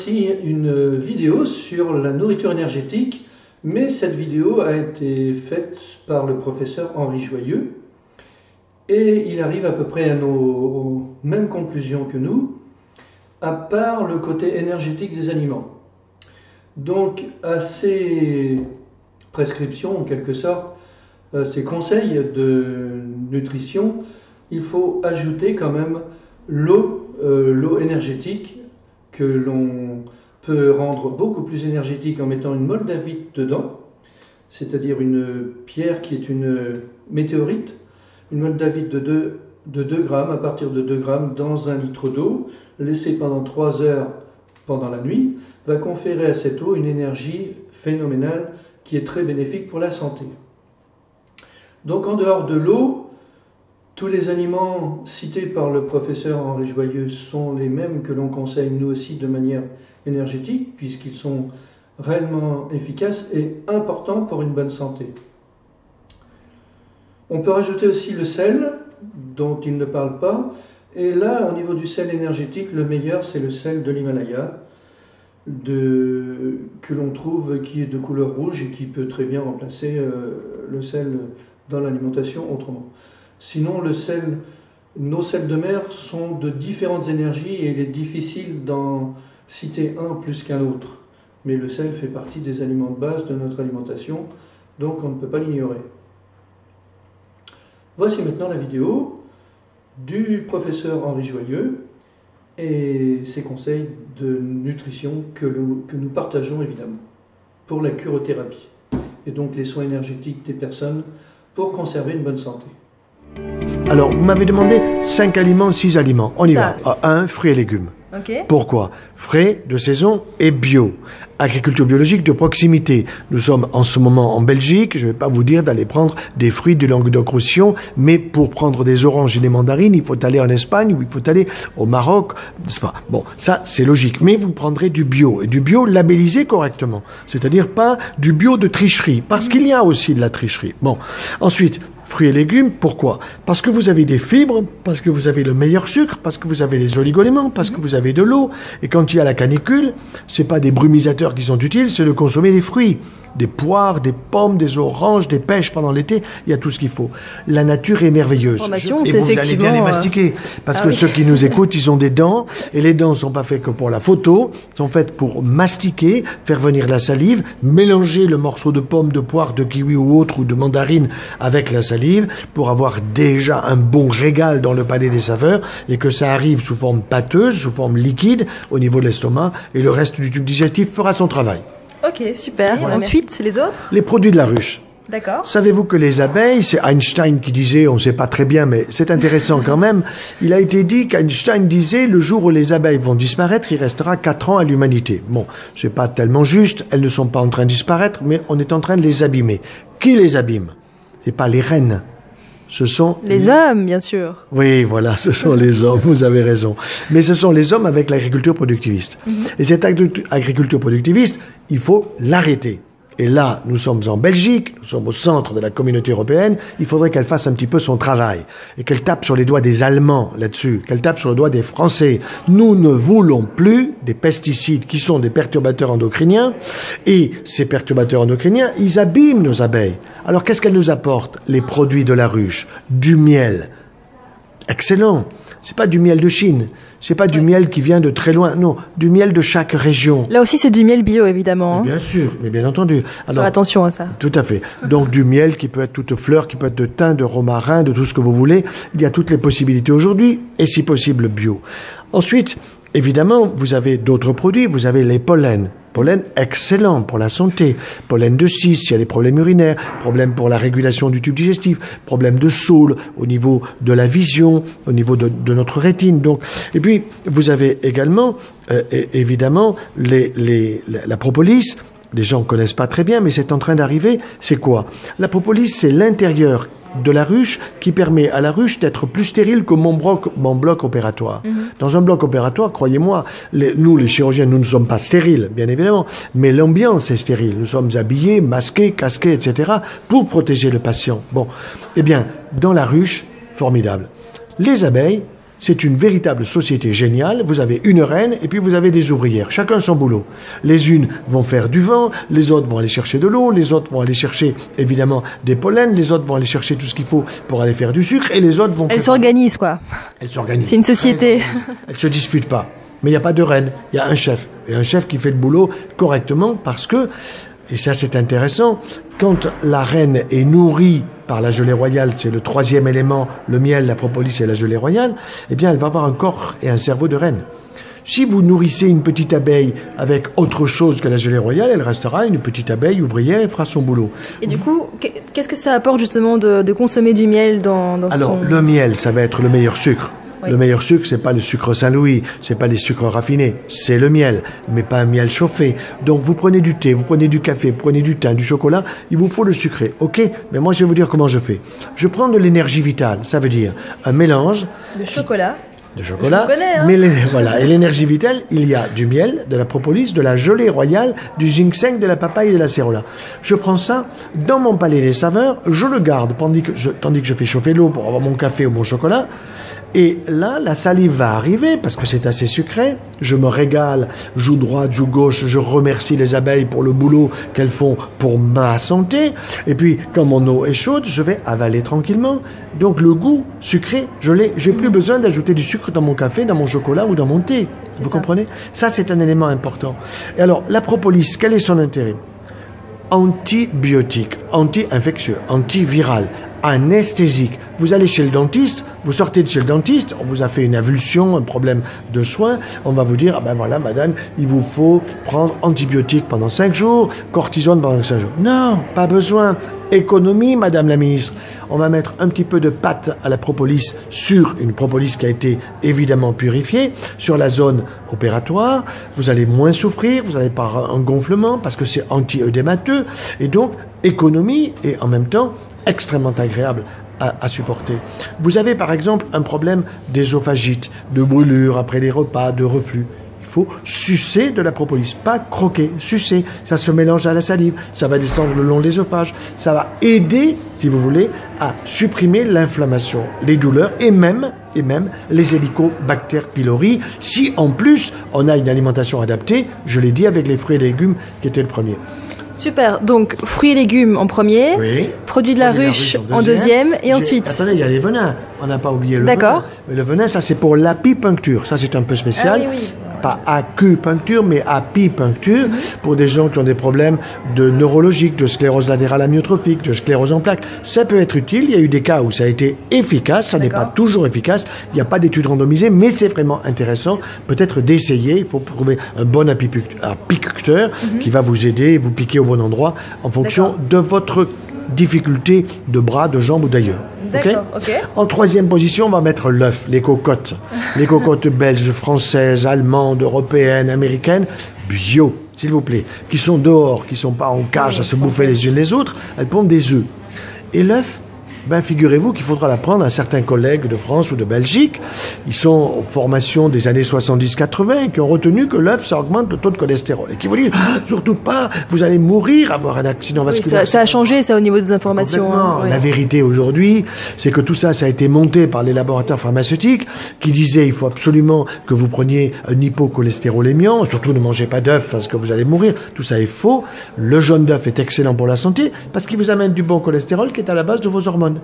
aussi une vidéo sur la nourriture énergétique, mais cette vidéo a été faite par le professeur Henri Joyeux et il arrive à peu près aux mêmes conclusions que nous, à part le côté énergétique des aliments. Donc à ces prescriptions, en quelque sorte, ces conseils de nutrition, il faut ajouter quand même l'eau énergétique que l'on peut rendre beaucoup plus énergétique en mettant une moldavite dedans, c'est-à-dire une pierre qui est une météorite, une moldavite de 2 grammes, à partir de 2 grammes dans 1 litre d'eau, laissée pendant 3 heures pendant la nuit, va conférer à cette eau une énergie phénoménale qui est très bénéfique pour la santé. Donc en dehors de l'eau, tous les aliments cités par le professeur Henri Joyeux sont les mêmes que l'on conseille nous aussi de manière énergétique, puisqu'ils sont réellement efficaces et importants pour une bonne santé. On peut rajouter aussi le sel, dont il ne parle pas, et là, au niveau du sel énergétique, le meilleur, c'est le sel de l'Himalaya, que l'on trouve, qui est de couleur rouge et qui peut très bien remplacer le sel dans l'alimentation autrement. Sinon, nos sels de mer sont de différentes énergies et il est difficile d'en citer un plus qu'un autre. Mais le sel fait partie des aliments de base de notre alimentation, donc on ne peut pas l'ignorer. Voici maintenant la vidéo du professeur Henri Joyeux et ses conseils de nutrition que nous partageons évidemment pour la curothérapie et donc les soins énergétiques des personnes pour conserver une bonne santé. Alors, vous m'avez demandé 5 aliments, 6 aliments. On y va. 1, fruits et légumes. Okay. Pourquoi? Frais, de saison et bio. Agriculture biologique de proximité. Nous sommes en ce moment en Belgique. Je ne vais pas vous dire d'aller prendre des fruits du Languedoc-Roussillon, mais pour prendre des oranges et des mandarines, il faut aller en Espagne ou il faut aller au Maroc, n'est-ce pas? Bon, ça c'est logique. Mais vous prendrez du bio, et du bio labellisé correctement. C'est-à-dire pas du bio de tricherie, parce qu'il y a aussi de la tricherie. Bon, ensuite, fruits et légumes, pourquoi? Parce que vous avez des fibres, parce que vous avez le meilleur sucre, parce que vous avez les oligoéléments, parce que vous avez de l'eau. Et quand il y a la canicule, c'est pas des brumisateurs qui sont utiles, c'est de consommer des fruits. Des poires, des pommes, des oranges, des pêches pendant l'été, il y a tout ce qu'il faut. La nature est merveilleuse. Et vous allez bien les mastiquer. Parce que ceux qui nous écoutent, ils ont des dents, et les dents ne sont pas faites que pour la photo, sont faites pour mastiquer, faire venir la salive, mélanger le morceau de pomme, de poire, de kiwi ou autre, ou de mandarine avec la salive, pour avoir déjà un bon régal dans le palais des saveurs, et que ça arrive sous forme pâteuse, sous forme liquide, au niveau de l'estomac, et le reste du tube digestif fera son travail. Ok, super. Voilà, ensuite, c'est les autres? Les produits de la ruche. D'accord. Savez-vous que les abeilles, c'est Einstein qui disait, on ne sait pas très bien, mais c'est intéressant quand même, il a été dit qu'Einstein disait, le jour où les abeilles vont disparaître, il restera 4 ans à l'humanité. Bon, c'est pas tellement juste, elles ne sont pas en train de disparaître, mais on est en train de les abîmer. Qui les abîme? C'est pas les reines. Ce sont les hommes, bien sûr. Oui, voilà, ce sont les hommes, vous avez raison. Mais ce sont les hommes avec l'agriculture productiviste. Et cette agriculture productiviste, il faut l'arrêter. Et là, nous sommes en Belgique, nous sommes au centre de la communauté européenne, il faudrait qu'elle fasse un petit peu son travail. Et qu'elle tape sur les doigts des Allemands là-dessus, qu'elle tape sur le doigt des Français. Nous ne voulons plus des pesticides qui sont des perturbateurs endocriniens. Et ces perturbateurs endocriniens, ils abîment nos abeilles. Alors qu'est-ce qu'elles nous apportent? Les produits de la ruche, du miel. Excellent. C'est pas du miel de Chine. C'est pas du miel qui vient de très loin, non, du miel de chaque région. Là aussi, c'est du miel bio, évidemment. Bien sûr, mais bien entendu. Alors, attention à ça. Tout à fait. Donc du miel qui peut être toute fleur, qui peut être de thym, de romarin, de tout ce que vous voulez. Il y a toutes les possibilités aujourd'hui, et si possible bio. Ensuite, évidemment, vous avez d'autres produits. Vous avez les pollens. Pollen excellent pour la santé. Pollen de cis, s'il y a des problèmes urinaires, problèmes pour la régulation du tube digestif, problèmes de saule au niveau de la vision, au niveau de notre rétine. Donc, et puis, vous avez également, évidemment, la propolis. Les gens ne connaissent pas très bien, mais c'est en train d'arriver. C'est quoi? La propolis, c'est l'intérieur de la ruche qui permet à la ruche d'être plus stérile que mon bloc opératoire. Dans un bloc opératoire, croyez-moi, nous les chirurgiens, nous ne sommes pas stériles, bien évidemment, mais l'ambiance est stérile. Nous sommes habillés, masqués, casqués, etc. pour protéger le patient. Bon, eh bien, dans la ruche, formidable. Les abeilles, C'est une véritable société géniale. Vous avez une reine et puis vous avez des ouvrières. Chacun son boulot. Les unes vont faire du vent, les autres vont aller chercher de l'eau, les autres vont aller chercher évidemment des pollens, les autres vont aller chercher tout ce qu'il faut pour aller faire du sucre et les autres vont... Elles s'organisent quoi. Elles s'organisent. C'est une société. Elles se disputent pas. Mais il n'y a pas de reine, il y a un chef. Et un chef qui fait le boulot correctement parce que, et ça c'est intéressant, quand la reine est nourrie par la gelée royale, c'est le troisième élément, le miel, la propolis et la gelée royale, eh bien elle va avoir un corps et un cerveau de reine. Si vous nourrissez une petite abeille avec autre chose que la gelée royale, elle restera une petite abeille ouvrière et fera son boulot. Et du coup, qu'est-ce que ça apporte justement de consommer du miel dans Alors, le miel, ça va être le meilleur sucre. Oui. Le meilleur sucre, c'est pas le sucre Saint-Louis, c'est pas les sucres raffinés, c'est le miel, mais pas un miel chauffé. Donc vous prenez du thé, vous prenez du café, vous prenez du thym, du chocolat, il vous faut le sucré. Ok, mais moi je vais vous dire comment je fais. Je prends de l'énergie vitale, ça veut dire un mélange de chocolat. De chocolat, je connais, hein. Mais voilà. Et l'énergie vitale, il y a du miel, de la propolis, de la gelée royale, du ginseng, de la papaye et de la cérola. Je prends ça dans mon palais des saveurs, je le garde tandis que je fais chauffer l'eau pour avoir mon café ou mon chocolat. Et là, la salive va arriver parce que c'est assez sucré. Je me régale, joue droite, joue gauche. Je remercie les abeilles pour le boulot qu'elles font pour ma santé. Et puis, quand mon eau est chaude, je vais avaler tranquillement. Donc, le goût sucré, je l'ai. J'ai plus besoin d'ajouter du sucre dans mon café, dans mon chocolat ou dans mon thé. Vous comprenez? Ça, c'est un élément important. Et alors, la propolis, quel est son intérêt? Antibiotique, anti-infectieux, antiviral, anesthésique. Vous allez chez le dentiste, vous sortez de chez le dentiste, on vous a fait une avulsion, un problème de soins, on va vous dire, ah ben voilà madame, il vous faut prendre antibiotique pendant 5 jours, cortisone pendant 5 jours. Non, pas besoin. Économie, madame la ministre. On va mettre un petit peu de pâte à la propolis sur une propolis qui a été évidemment purifiée, sur la zone opératoire. Vous allez moins souffrir, vous n'allez pas un gonflement parce que c'est anti-œdémateux. Et donc, économie et en même temps extrêmement agréable à supporter. Vous avez par exemple un problème d'œsophagite, de brûlure après les repas, de reflux. Il faut sucer de la propolis, pas croquer, sucer. Ça se mélange à la salive, ça va descendre le long de l'œsophage, ça va aider, si vous voulez, à supprimer l'inflammation, les douleurs et même les hélicobactères pylori, si en plus on a une alimentation adaptée, je l'ai dit avec les fruits et légumes qui étaient le premier. Super, donc fruits et légumes en premier, oui. Produits de la ruche en deuxième et ensuite... Attendez, il y a les venins, on n'a pas oublié le venin. D'accord. Mais le venin, ça c'est pour l'apipuncture, ça c'est un peu spécial. Ah, oui. Pas acupuncture, mais apipuncture, pour des gens qui ont des problèmes de neurologiques, de sclérose latérale amyotrophique, de sclérose en plaques. Ça peut être utile, il y a eu des cas où ça a été efficace, ça n'est pas toujours efficace, il n'y a pas d'études randomisées, mais c'est vraiment intéressant peut-être d'essayer, il faut trouver un bon apiculteur qui va vous aider et vous piquer au bon endroit en fonction de votre difficulté de bras, de jambes ou d'ailleurs. D'accord, ok. En troisième position, on va mettre l'œuf, les cocottes. Les cocottes belges, françaises, allemandes, européennes, américaines, bio, s'il vous plaît, qui sont dehors, qui ne sont pas en cage à se bouffer les unes les autres, elles pondent des œufs. Et l'œuf, ben figurez-vous qu'il faudra l'apprendre à certains collègues de France ou de Belgique. Ils sont en formation des années 70-80 et qui ont retenu que l'œuf, ça augmente le taux de cholestérol. Et qui vous disent, surtout pas, vous allez mourir, avoir un accident vasculaire. Ça a changé, ça, au niveau des informations. Hein, La vérité aujourd'hui, c'est que tout ça, ça a été monté par les laboratoires pharmaceutiques qui disaient, il faut absolument que vous preniez un hypocholestérolémiant, surtout ne mangez pas d'œuf parce que vous allez mourir. Tout ça est faux. Le jaune d'œuf est excellent pour la santé parce qu'il vous amène du bon cholestérol qui est à la base de vos hormones.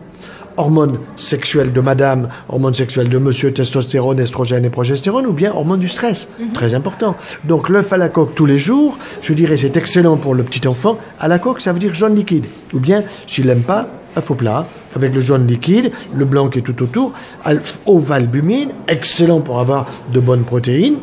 Hormones sexuelles de madame, hormones sexuelles de monsieur, testostérone, estrogène et progestérone, ou bien hormones du stress. Très important. Donc l'œuf à la coque tous les jours, je dirais c'est excellent pour le petit enfant. À la coque, ça veut dire jaune liquide. Ou bien, s'il n'aime pas, œuf au plat, avec le jaune liquide, le blanc qui est tout autour, ovalbumine, excellent pour avoir de bonnes protéines.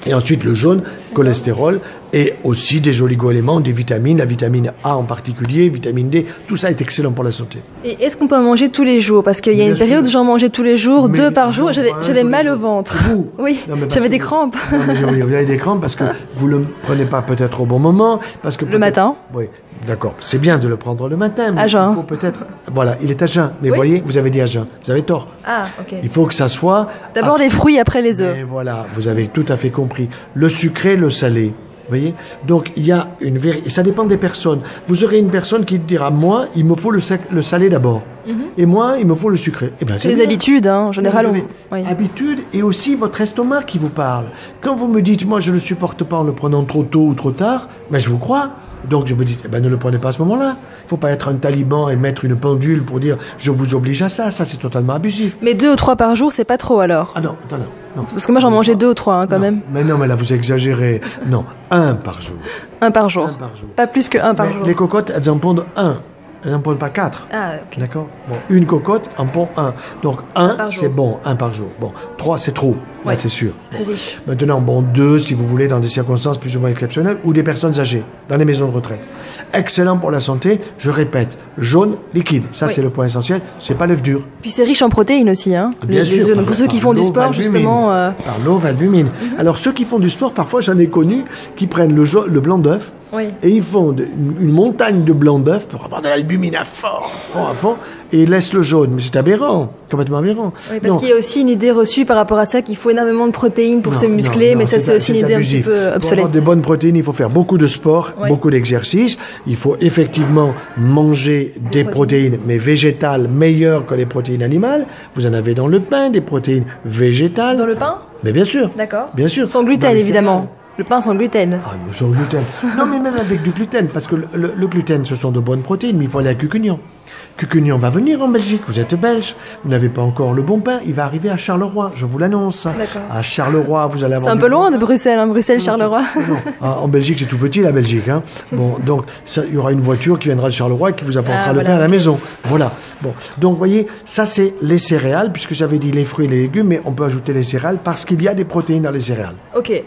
Et ensuite le jaune, cholestérol, et aussi des oligo-éléments, des vitamines, la vitamine A en particulier, vitamine D, tout ça est excellent pour la santé. Et est-ce qu'on peut en manger tous les jours? Parce qu'il y a une période où j'en mangeais tous les jours, 2 par jour, j'avais mal au ventre. Oui, j'avais des crampes. Non, mais vous avez des crampes parce que vous ne le prenez pas peut-être au bon moment. Parce que le matin? Oui, d'accord. C'est bien de le prendre le matin. Mais à jeun. Il faut peut-être... Voilà, il est à jeun. Mais voyez, vous avez dit à jeun. Vous avez tort. Ah, ok. Il faut que ça soit... D'abord les fruits, après les œufs. Et voilà, vous avez tout à fait compris. Le sucré, le salé. Vous voyez? Donc, il y a ça dépend des personnes. Vous aurez une personne qui dira, moi, il me faut le salé d'abord. Et Et moi, il me faut le sucré. Eh ben, c'est les habitudes, hein, en général. Habitude et aussi votre estomac qui vous parle. Quand vous me dites, moi, je ne le supporte pas en le prenant trop tôt ou trop tard, ben, je vous crois. Donc, je me dis, ne le prenez pas à ce moment-là. Il ne faut pas être un taliban et mettre une pendule pour dire, je vous oblige à ça. Ça, c'est totalement abusif. Mais 2 ou 3 par jour, c'est pas trop, alors? Ah non, attends, non. Parce que moi, j'en mangeais 2 ou 3, quand même. Mais non, mais là, vous exagérez. Non, 1 par jour. 1 par jour. Pas plus que 1 par jour. Les cocottes, elles en pondent 1. Elles n'en pondent pas 4. Ah, ok. D'accord. Bon, une cocotte en pond 1. Donc 1, c'est bon, 1 par jour. Bon, 3, c'est trop. Ouais, là, c'est sûr. C'est très riche. Maintenant, bon, 2, si vous voulez, dans des circonstances plus ou moins exceptionnelles, ou des personnes âgées, dans les maisons de retraite. Excellent pour la santé, je répète, jaune, liquide. Ça, c'est le point essentiel. C'est pas l'œuf dur. Puis c'est riche en protéines aussi, hein. Bien sûr. Les œufs. Donc pour ceux qui font du sport, justement. Par l'ovalbumine. Alors, ceux qui font du sport, parfois, j'en ai connu, qui prennent le blanc d'œuf. Oui. Et ils font une montagne de blanc d'œuf pour avoir de l'albumine à fond, et ils laissent le jaune. Mais c'est aberrant, complètement aberrant. Oui, parce qu'il y a aussi une idée reçue par rapport à ça qu'il faut énormément de protéines pour se muscler, mais ça c'est aussi une idée un petit peu obsolète. Pour avoir de bonnes protéines, il faut faire beaucoup de sport, beaucoup d'exercice. Il faut effectivement manger des protéines, mais végétales, meilleures que les protéines animales. Vous en avez dans le pain, des protéines végétales. Dans le pain? Mais bien sûr. D'accord. Bien sûr. Sans gluten, évidemment. Le pain sans gluten. Ah, sans gluten. Non, mais même avec du gluten, parce que le gluten, ce sont de bonnes protéines, mais il faut aller à Cucugnan. Cucugnan va venir en Belgique, vous êtes belge, vous n'avez pas encore le bon pain, il va arriver à Charleroi, je vous l'annonce. D'accord. À Charleroi, vous allez avoir... C'est un peu loin de Bruxelles, hein, Bruxelles-Charleroi. Non, en Belgique, c'est tout petit, la Belgique. Hein. Bon, donc, il y aura une voiture qui viendra de Charleroi et qui vous apportera le pain à la maison. Voilà. Bon, donc, vous voyez, ça, c'est les céréales, puisque j'avais dit les fruits et les légumes, mais on peut ajouter les céréales parce qu'il y a des protéines dans les céréales. Ok.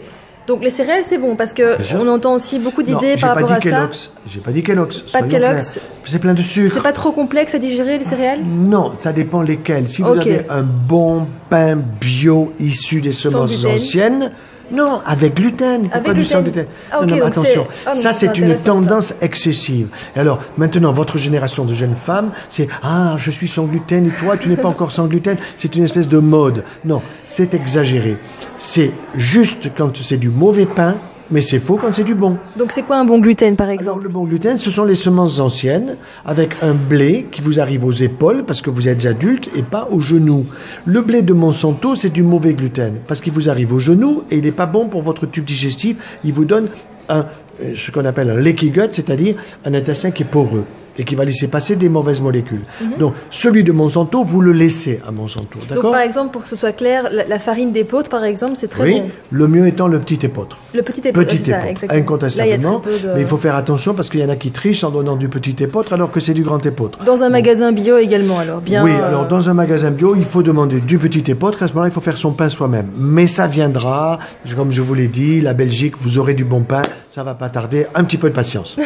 Donc les céréales, c'est bon, parce que on entend aussi beaucoup d'idées par rapport à ça. J'ai pas dit Kellogg's. Pas de Kellogg's. C'est plein de sucre. C'est pas trop complexe à digérer, les céréales? Non, ça dépend lesquelles. Si vous avez un bon pain bio issu des semences anciennes... Non, avec gluten. Pourquoi du sans gluten? Non, attention. Ça, c'est une tendance excessive. Et alors, maintenant, votre génération de jeunes femmes, c'est « Ah, je suis sans gluten et toi, tu n'es pas encore sans gluten. » C'est une espèce de mode. Non, c'est exagéré. C'est juste quand c'est du mauvais pain, mais c'est faux quand c'est du bon. Donc c'est quoi un bon gluten, par exemple? Alors, le bon gluten, ce sont les semences anciennes avec un blé qui vous arrive aux épaules parce que vous êtes adulte et pas aux genoux. Le blé de Monsanto, c'est du mauvais gluten parce qu'il vous arrive aux genoux et il n'est pas bon pour votre tube digestif. Il vous donne ce qu'on appelle un leaky gut, c'est-à-dire un intestin qui est poreux et qui va laisser passer des mauvaises molécules. Donc, celui de Monsanto, vous le laissez à Monsanto, d'accord? Donc, par exemple, pour que ce soit clair, la farine d'épeautre, par exemple, c'est très bon. Le mieux étant le petit épeautre. Le petit épeautre, c'est ça, exactement. Incontestablement. Mais il faut faire attention parce qu'il y en a qui trichent en donnant du petit épeautre alors que c'est du grand épeautre. Dans un magasin bio également, alors bien. Oui, alors dans un magasin bio, il faut demander du petit épeautre. À ce moment-là, il faut faire son pain soi-même. Mais ça viendra, comme je vous l'ai dit, la Belgique, vous aurez du bon pain. Ça va pas tarder. Un petit peu de patience.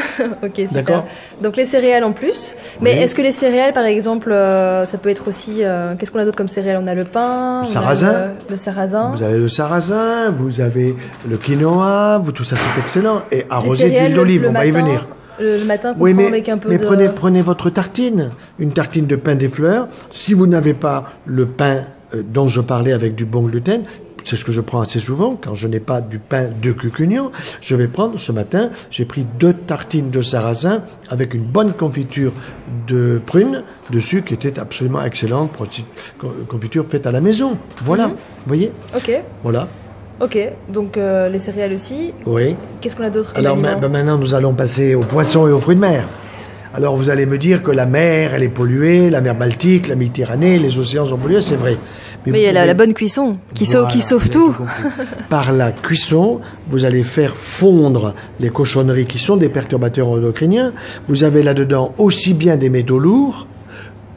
Ok, super. D'accord. Donc les céréales en plus. Mais est-ce que les céréales, par exemple, ça peut être aussi... qu'est-ce qu'on a d'autre comme céréales? On a le pain, le sarrasin. Le sarrasin. Vous avez le sarrasin, vous avez le quinoa, tout ça c'est excellent. Et arrosé d'huile d'olive, on va y venir. Le matin, qu'on prend avec un peu de... Mais prenez votre tartine, une tartine de pain des fleurs. Si vous n'avez pas le pain dont je parlais avec du bon gluten... C'est ce que je prends assez souvent. Quand je n'ai pas du pain de Cucugnan, je vais prendre, ce matin, j'ai pris 2 tartines de sarrasin avec une bonne confiture de prunes dessus qui était absolument excellente. Confiture faite à la maison. Voilà, vous voyez? Ok. Voilà. Ok, donc les céréales aussi. Oui. Qu'est-ce qu'on a d'autre? Alors maintenant, nous allons passer aux poissons et aux fruits de mer. Alors vous allez me dire que la mer, elle est polluée, la mer Baltique, la Méditerranée, les océans sont pollués, c'est vrai. Mais il y a la bonne cuisson qui sauve tout. Par la cuisson, vous allez faire fondre les cochonneries qui sont des perturbateurs endocriniens. Vous avez là-dedans aussi bien des métaux lourds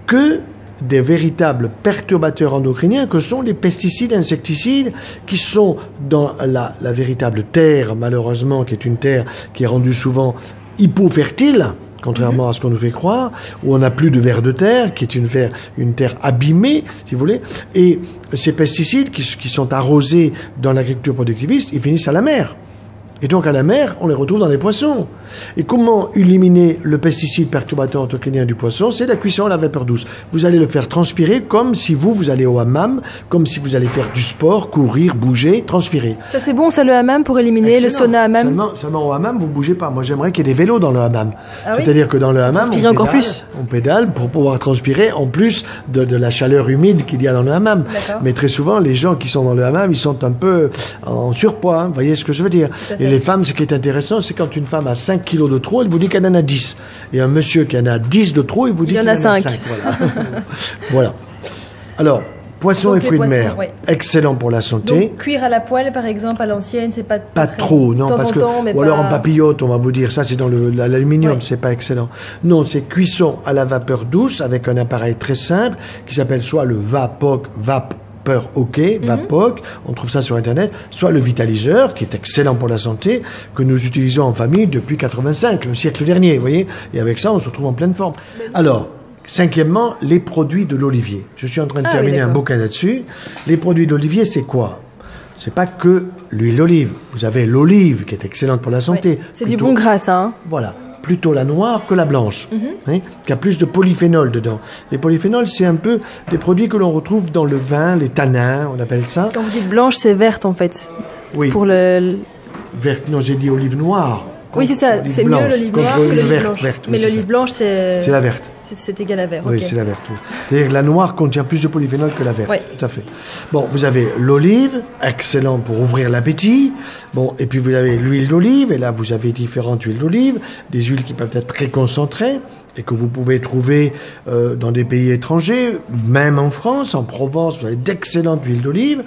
que des véritables perturbateurs endocriniens que sont les pesticides, insecticides, qui sont dans la véritable terre, malheureusement, qui est une terre qui est rendue souvent hypofertile, contrairement à ce qu'on nous fait croire, où on n'a plus de vers de terre, qui est une terre abîmée, si vous voulez, et ces pesticides qui sont arrosés dans l'agriculture productiviste, ils finissent à la mer. Et donc à la mer, on les retrouve dans les poissons. Et comment éliminer le pesticide perturbateur endocrinien du poisson? C'est la cuisson à la vapeur douce. Vous allez le faire transpirer comme si vous allez au hammam, comme si vous allez faire du sport, courir, bouger, transpirer. Ça c'est bon, ça le hammam pour éliminer le sauna hammam. Seulement au hammam, vous bougez pas. Moi j'aimerais qu'il y ait des vélos dans le hammam. Ah c'est-à-dire que dans le hammam, on pédale pour pouvoir transpirer en plus de la chaleur humide qu'il y a dans le hammam. Mais très souvent, les gens qui sont dans le hammam, ils sont un peu en surpoids. Vous voyez ce que je veux dire? Et les femmes, ce qui est intéressant, c'est quand une femme a 5 kilos de trop, elle vous dit qu'elle en a 10. Et un monsieur qui en a 10 de trop, il vous dit qu'il en a 5. Voilà. Voilà. Alors, poissons et fruits de mer, excellent pour la santé. Donc, cuire à la poêle, par exemple, à l'ancienne, c'est pas trop, non, parce que ou alors en papillote, on va vous dire ça, c'est dans l'aluminium, c'est pas excellent. Non, c'est cuisson à la vapeur douce avec un appareil très simple qui s'appelle soit le Vapoc, Vapoc, on trouve ça sur Internet, soit le vitaliseur, qui est excellent pour la santé, que nous utilisons en famille depuis 85, le siècle dernier, vous voyez. Et avec ça, on se retrouve en pleine forme. Alors, cinquièmement, les produits de l'olivier. Je suis en train de terminer un bouquin là-dessus. Les produits d'olivier, c'est quoi? C'est pas que l'huile d'olive. Vous avez l'olive, qui est excellente pour la santé. C'est du bon gras, ça. Hein. Voilà. Plutôt la noire que la blanche, qui a plus de polyphénol dedans. Les polyphénols, c'est un peu des produits que l'on retrouve dans le vin, les tanins, on appelle ça. Quand vous dites blanche, c'est verte en fait. Oui. Pour le... Verte, non, j'ai dit olive noire. Oui, c'est ça, c'est mieux l'olive noire que l'olive blanche. Verte, mais l'olive blanche, c'est la verte. C'est égal à vert. Oui, c'est la verte. Oui. C'est-à-dire que la noire contient plus de polyphénol que la verte. Oui. Tout à fait. Bon, vous avez l'olive, excellent pour ouvrir l'appétit. Bon, et puis vous avez l'huile d'olive, et là vous avez différentes huiles d'olive, des huiles qui peuvent être très concentrées et que vous pouvez trouver dans des pays étrangers, même en France, en Provence, vous avez d'excellentes huiles d'olive.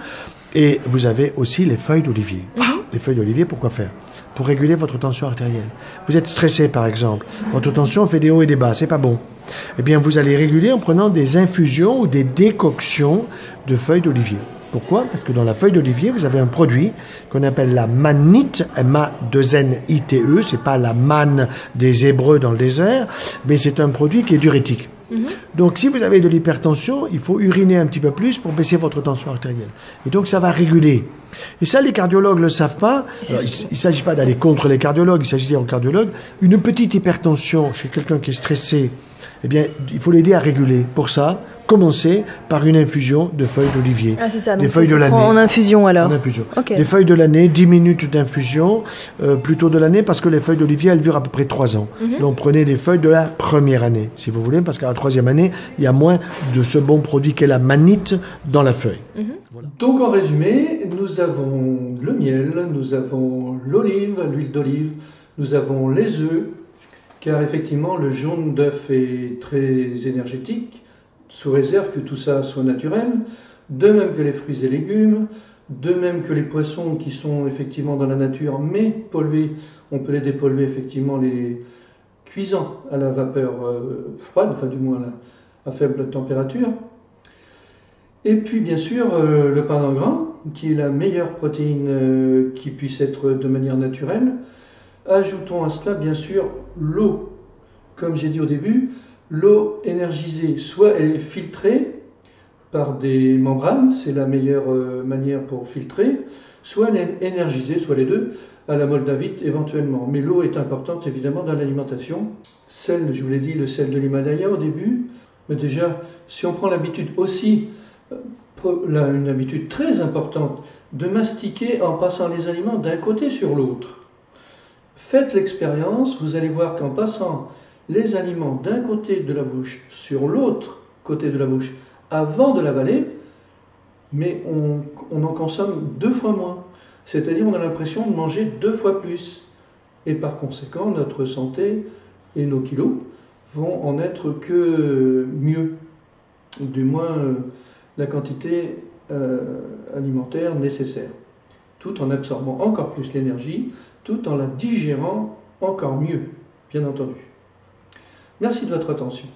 Et vous avez aussi les feuilles d'olivier. Les feuilles d'olivier, pourquoi faire? Pour réguler votre tension artérielle. Vous êtes stressé, par exemple. Votre tension fait des hauts et des bas. C'est pas bon. Eh bien, vous allez réguler en prenant des infusions ou des décoctions de feuilles d'olivier. Pourquoi? Parce que dans la feuille d'olivier, vous avez un produit qu'on appelle la mannite, M-A-2-N-I-T-E. C'est pas la manne des Hébreux dans le désert, mais c'est un produit qui est diurétique. Donc, si vous avez de l'hypertension, il faut uriner un petit peu plus pour baisser votre tension artérielle. Et donc, ça va réguler. Et ça, les cardiologues ne le savent pas. Alors, il ne s'agit pas d'aller contre les cardiologues, il s'agit de dire aux cardiologues, une petite hypertension chez quelqu'un qui est stressé, eh bien, il faut l'aider à réguler. Pour ça, commencer par une infusion de feuilles d'olivier. Ah, c'est ça. Des feuilles de l'année. En infusion, alors. En infusion. Okay. Des feuilles de l'année, 10 minutes d'infusion, plutôt de l'année, parce que les feuilles d'olivier, elles durent à peu près 3 ans. Donc, prenez des feuilles de la première année, si vous voulez, parce qu'à la 3e année, il y a moins de ce bon produit qu'est la mannite dans la feuille. Voilà. Donc, en résumé, nous avons le miel, nous avons l'olive, l'huile d'olive, nous avons les œufs, car effectivement, le jaune d'œuf est très énergétique, sous réserve que tout ça soit naturel, de même que les fruits et légumes, de même que les poissons qui sont effectivement dans la nature, mais pollués, on peut les dépolluer effectivement les cuisant à la vapeur froide, enfin du moins à faible température. Et puis bien sûr le pain en grains, qui est la meilleure protéine qui puisse être de manière naturelle. Ajoutons à cela bien sûr l'eau, comme j'ai dit au début. L'eau énergisée, soit elle est filtrée par des membranes, c'est la meilleure manière pour filtrer, soit elle est énergisée, soit les deux, à la moldavite éventuellement. Mais l'eau est importante évidemment dans l'alimentation. Sel, je vous l'ai dit, le sel de l'Himalaya au début, mais déjà, si on prend l'habitude aussi, une habitude très importante, de mastiquer en passant les aliments d'un côté sur l'autre. Faites l'expérience, vous allez voir qu'en passant les aliments d'un côté de la bouche sur l'autre côté de la bouche avant de l'avaler, mais on en consomme 2 fois moins. C'est-à-dire on a l'impression de manger 2 fois plus. Et par conséquent, notre santé et nos kilos vont en être que mieux. Du moins, la quantité alimentaire nécessaire. Tout en absorbant encore plus l'énergie, tout en la digérant encore mieux, bien entendu. Merci de votre attention.